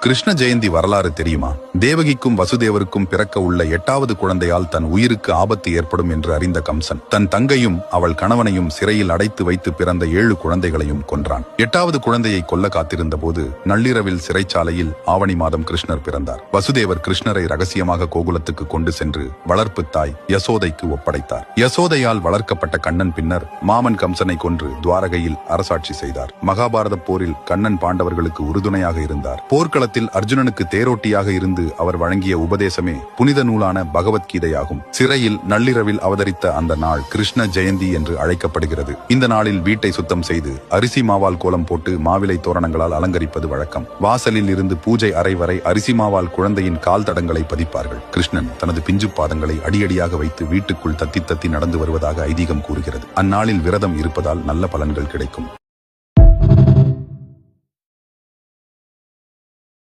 கிருஷ்ண ஜெயந்தி வரலாறு தெரியுமா? தேவகிக்கும் வசுதேவருக்கும் பிறக்க உள்ள 8வது குழந்தையால் தன் உயிருக்கு ஆபத்து ஏற்படும் என்று அறிந்த கம்சன் தன் தங்கையும் அவள் கணவனையும் சிறையில் அடைத்து வைத்து பிறந்த 7 குழந்தைகளையும் கொன்றான். 8வது குழந்தையை கொல்ல காத்திருந்த போது நள்ளிரவில் சிறைச்சாலையில் ஆவணி மாதம் கிருஷ்ணர் பிறந்தார். வசுதேவர் கிருஷ்ணரை ரகசியமாக கோகுலத்துக்கு கொண்டு சென்று வளர்ப்பு தாய் யசோதைக்கு ஒப்படைத்தார். யசோதையால் வளர்க்கப்பட்ட கண்ணன் பின்னர் மாமன் கம்சனை கொன்று துவாரகையில் அரசாட்சி செய்தார். மகாபாரத போரில் கண்ணன் பாண்டவர்களுக்கு உறுதுணையாக இருந்தார். போர்க்களத்தில் அர்ஜுனனுக்கு தேரோட்டியாக இருந்து அவர் வழங்கிய உபதேசமே புனித நூலான பகவத்கீதையாகும். சிறையில் நள்ளிரவில் அவதரித்த அந்த நாள் கிருஷ்ண ஜெயந்தி என்று அழைக்கப்படுகிறது. இந்த நாளில் வீட்டை சுத்தம் செய்து அரிசி மாவால் கோலம் போட்டு மாவிலை தோரணங்களால் அலங்கரிப்பது வழக்கம். வாசலில் இருந்து பூஜை அறை வரை அரிசி மாவால் குழந்தையின் கால் தடங்களை பதிப்பார்கள். கிருஷ்ணன் தனது பிஞ்சு பாதங்களை அடியடியாக வைத்து வீட்டுக்குள் தத்தி தத்தி நடந்து வருவதாக ஐதீகம் கூறுகிறது. அந்நாளில் விரதம் இருப்பதால் நல்ல பலன்கள் கிடைக்கும்.